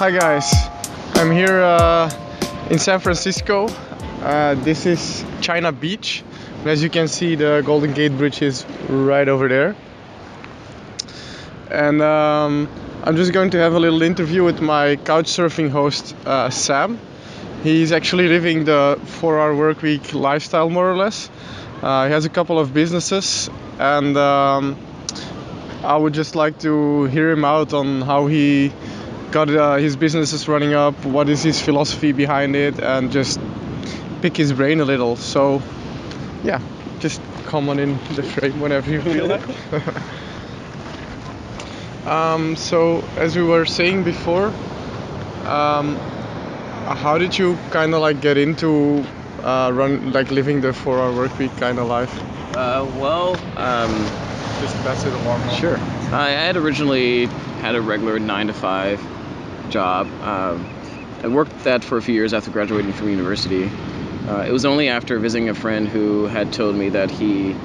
Hi guys, I'm here in San Francisco. This is China Beach. And as you can see, the Golden Gate Bridge is right over there. And I'm just going to have a little interview with my couchsurfing host, Sam. He's actually living the 4-hour work week lifestyle, more or less. He has a couple of businesses, and I would just like to hear him out on how he got his businesses running up, what is his philosophy behind it, and just pick his brain a little. So yeah, just come on in the frame whenever you feel like. So as we were saying before, how did you kind of like get into living the 4-hour work week kind of life? Just pass it along. Sure. I had originally had a regular 9 to 5 job. I worked that for a few years after graduating from university. It was only after visiting a friend who had told me that he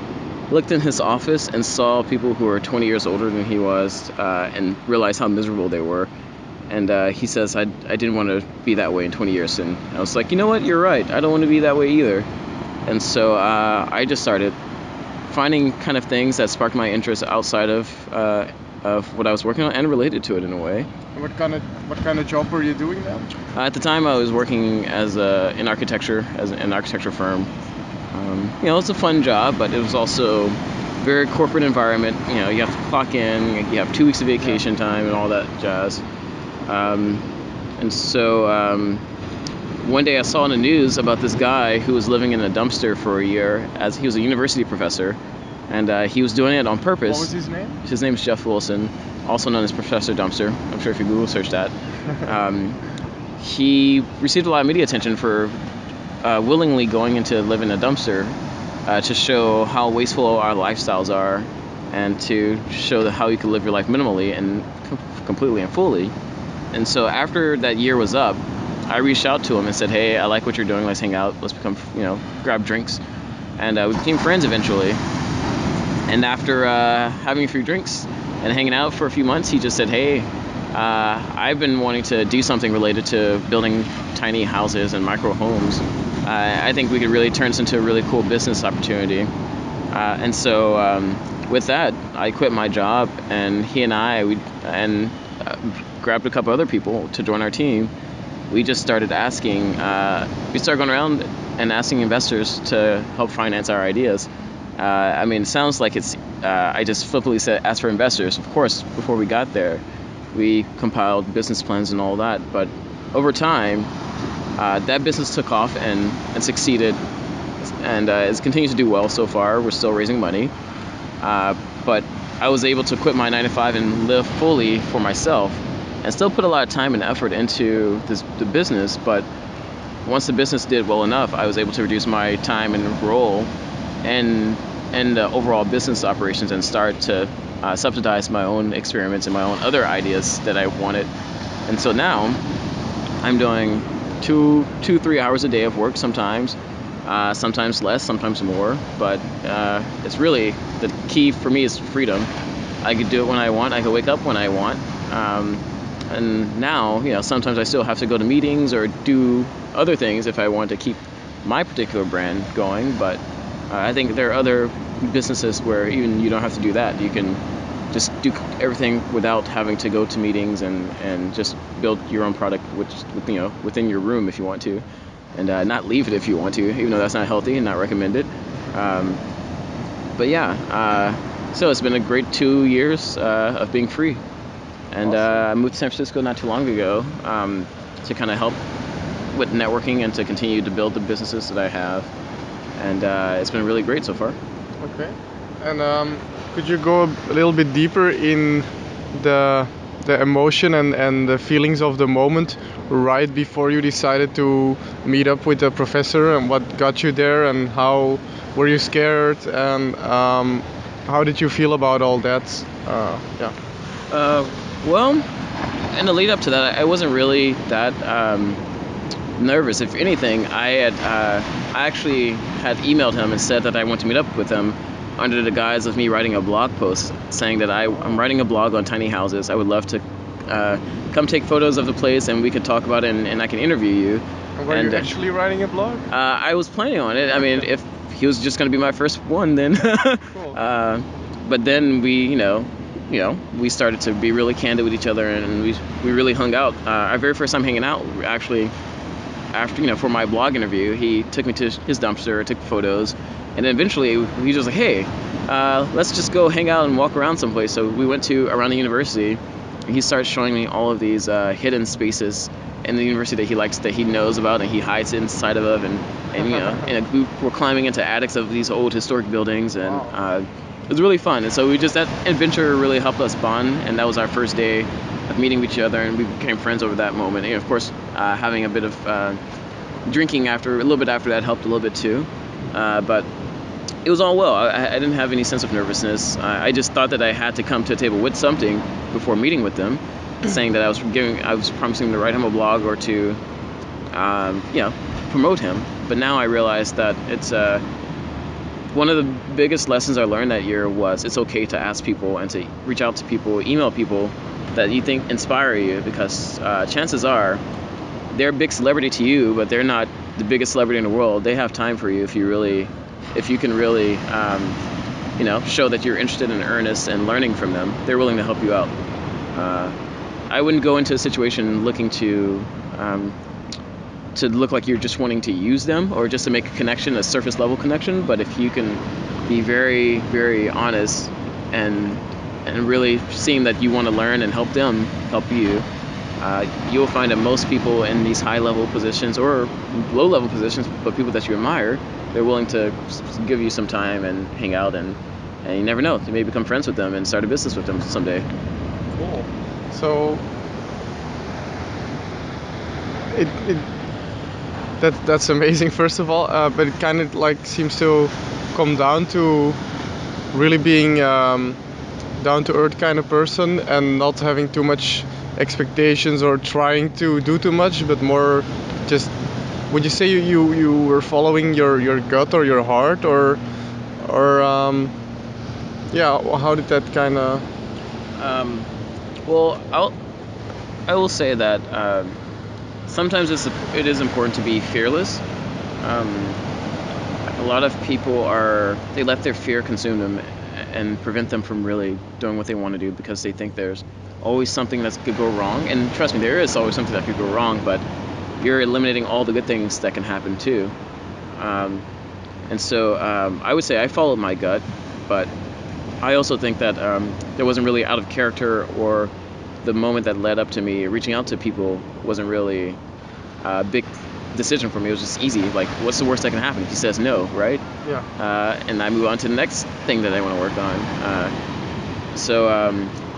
looked in his office and saw people who were 20 years older than he was and realized how miserable they were. And he says, I didn't want to be that way in 20 years. And I was like, you know what, you're right. I don't want to be that way either. And so I just started finding kind of things that sparked my interest outside of what I was working on and related to it in a way. What kind of job were you doing then? At the time, I was working as in architecture, as an architecture firm. It's a fun job, but it was also very corporate environment. You have to clock in, you have 2 weeks of vacation time and all that jazz. And so one day I saw in the news about this guy who was living in a dumpster for a year, as he was a university professor, and he was doing it on purpose. What was his name? His name is Jeff Wilson, also known as Professor Dumpster. I'm sure if you Google search that. He received a lot of media attention for willingly going into live in a dumpster to show how wasteful our lifestyles are, and to show how you can live your life minimally and completely and fully. And so after that year was up, I reached out to him and said, hey, I like what you're doing. Let's hang out. Let's grab drinks. And we became friends eventually. And after having a few drinks and hanging out for a few months, he just said, hey, I've been wanting to do something related to building tiny houses and micro homes. I think we could really turn this into a really cool business opportunity. And so with that, I quit my job, and he and I, grabbed a couple other people to join our team. We just started we started going around and asking investors to help finance our ideas. It sounds like I just flippantly said ask for investors. Of course, before we got there, we compiled business plans and all that. But over time, that business took off and succeeded, and it's continued to do well so far. We're still raising money. But I was able to quit my 9 to 5 and live fully for myself, and still put a lot of time and effort into the business. But once the business did well enough, I was able to reduce my time and role and overall business operations, and start to subsidize my own experiments and my own other ideas that I wanted. And so now I'm doing 2-3 hours a day of work sometimes less, sometimes more. But it's really, the key for me is freedom. I could do it when I want. I could wake up when I want. And now, sometimes I still have to go to meetings or do other things if I want to keep my particular brand going. But I think there are other businesses where even you don't have to do that. You can just do everything without having to go to meetings, and just build your own product, within your room if you want to, and not leave it if you want to, even though that's not healthy and not recommended. So it's been a great 2 years of being free. And I moved to San Francisco not too long ago to kind of help with networking and to continue to build the businesses that I have. And it's been really great so far. Okay. And could you go a little bit deeper in the emotion and the feelings of the moment right before you decided to meet up with the professor, and what got you there, and how were you scared, and how did you feel about all that? Well, in the lead up to that, I wasn't really that nervous. If anything, I actually had emailed him and said that I want to meet up with him under the guise of me writing a blog post saying that I'm writing a blog on tiny houses. I would love to come take photos of the place, and we could talk about it, and I can interview you. And were you actually writing a blog? I was planning on it. I mean, if he was just going to be my first one, then. Cool. But then we started to be really candid with each other, and we really hung out. Our very first time hanging out, actually, after for my blog interview, he took me to his dumpster, took photos, and then eventually he was just like, hey, let's just go hang out and walk around someplace. So we went to around the university, and he started showing me all of these hidden spaces in the university that he likes, that he knows about, and he hides inside of, and and we were climbing into attics of these old historic buildings, and Wow. it was really fun. And so that adventure really helped us bond, and that was our first day of meeting each other, and we became friends over that moment. And of course, having a bit of drinking a little bit after that helped a little bit too. But it was all well. I didn't have any sense of nervousness. I just thought that I had to come to a table with something before meeting with them, saying that I was promising to write him a blog or to, promote him. But now I realize that it's one of the biggest lessons I learned that year was it's okay to ask people and to reach out to people, email people that you think inspire you, because chances are they're a big celebrity to you, but they're not the biggest celebrity in the world. They have time for you if you can really show that you're interested and earnest and learning from them. They're willing to help you out. I wouldn't go into a situation looking to look like you're just wanting to use them or just to make a connection, a surface level connection. But if you can be very, very honest and really seeing that you want to learn and help them help you, you'll find that most people in these high level positions or low level positions, but people that you admire, they're willing to give you some time and hang out, and you never know, you may become friends with them and start a business with them someday. Cool. So that's amazing, first of all, but it kind of like seems to come down to really being down to earth kind of person and not having too much expectations or trying to do too much, but more just, would you say you were following your gut or your heart, or how did that kind of Well, I will say that sometimes it is important to be fearless. A lot of people they let their fear consume them and prevent them from really doing what they want to do, because they think there's always something that could go wrong. And trust me, there is always something that could go wrong, but you're eliminating all the good things that can happen too. And so I would say I followed my gut, but I also think that there wasn't really out of character, or the moment that led up to me reaching out to people wasn't really a big decision for me. It was just easy. Like, what's the worst that can happen? He says no, right? Yeah. And I move on to the next thing that I want to work on.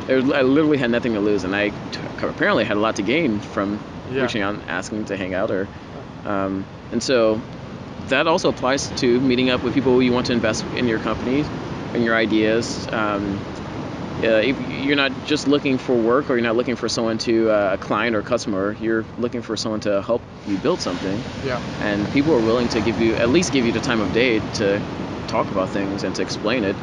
I literally had nothing to lose, and I apparently had a lot to gain from reaching out and asking to hang out. And so that also applies to meeting up with people you want to invest in your company and your ideas. If you're not just looking for work, or you're not looking for someone a client or customer, you're looking for someone to help you build something. Yeah. And people are willing to at least give you the time of day to talk about things and to explain it,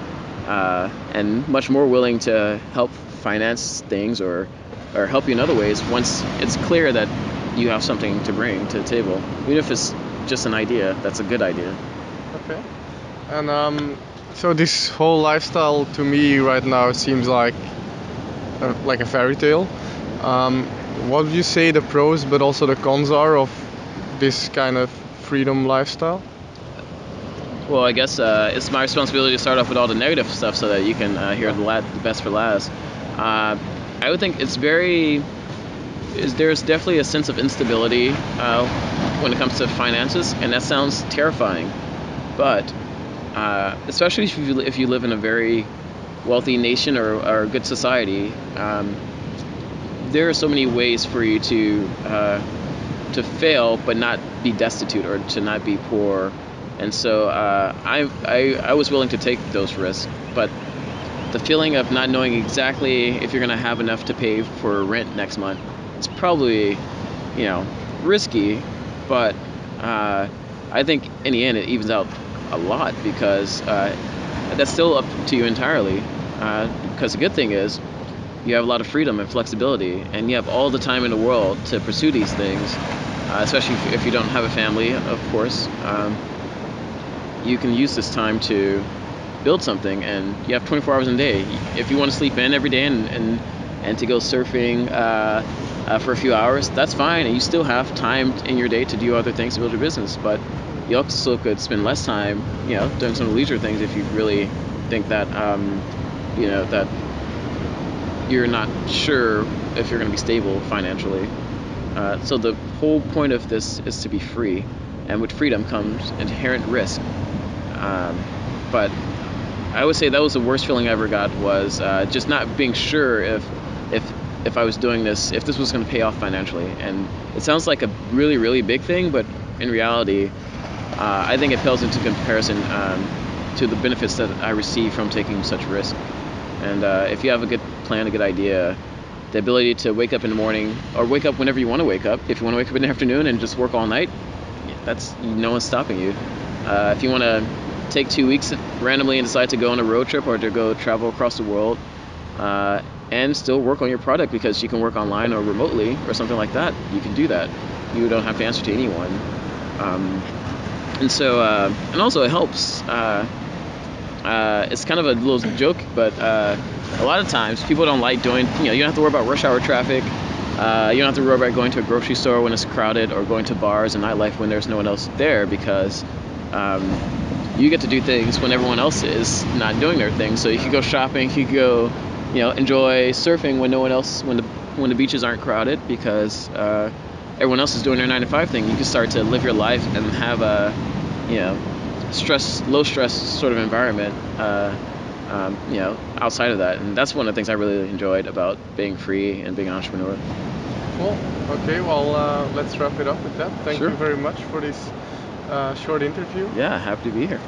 and much more willing to help finance things or help you in other ways once it's clear that you have something to bring to the table. Even if it's just an idea, that's a good idea. Okay. And so this whole lifestyle to me right now seems like a fairy tale. What would you say the pros but also the cons are of this kind of freedom lifestyle? Well, I guess it's my responsibility to start off with all the negative stuff so that you can hear the best for last. I would think there's definitely a sense of instability when it comes to finances, and that sounds terrifying. But especially if you live in a very wealthy nation or a good society, there are so many ways for you to fail but not be destitute, or to not be poor. And so I was willing to take those risks, but the feeling of not knowing exactly if you're going to have enough to pay for rent next month, it's probably, risky, but I think in the end it evens out a lot, because that's still up to you entirely. Because the good thing is, you have a lot of freedom and flexibility, and you have all the time in the world to pursue these things, especially if you don't have a family, of course. You can use this time to build something, and you have 24 hours in a day. If you want to sleep in every day and to go surfing for a few hours, that's fine, and you still have time in your day to do other things to build your business. But you also could spend less time, doing some leisure things if you really think that, that you're not sure if you're going to be stable financially. So the whole point of this is to be free, and with freedom comes inherent risk. But I would say that was the worst feeling I ever got, was just not being sure if I was doing this, if this was going to pay off financially. And it sounds like a really, really big thing, but in reality, I think it pales into comparison to the benefits that I receive from taking such risk. And if you have a good plan, a good idea, the ability to wake up in the morning, or wake up whenever you want to wake up. If you want to wake up in the afternoon and just work all night, that's, no one's stopping you. If you want to take 2 weeks randomly and decide to go on a road trip or to go travel across the world, and still work on your product, because you can work online or remotely or something like that, you can do that. You don't have to answer to anyone. And so, and also it helps. It's kind of a little joke, but a lot of times people don't like doing, you don't have to worry about rush hour traffic. You don't have to worry about going to a grocery store when it's crowded, or going to bars and nightlife when there's no one else there, because you get to do things when everyone else is not doing their thing. So you can go shopping, you can go, enjoy surfing when no one else, when the beaches aren't crowded, because everyone else is doing their 9-to-5 thing. You can start to live your life and have a, low stress sort of environment, outside of that. And that's one of the things I really enjoyed about being free and being an entrepreneur. Cool. Okay, well, let's wrap it up with that. Thank Sure. you very much for this short interview. Yeah, happy to be here.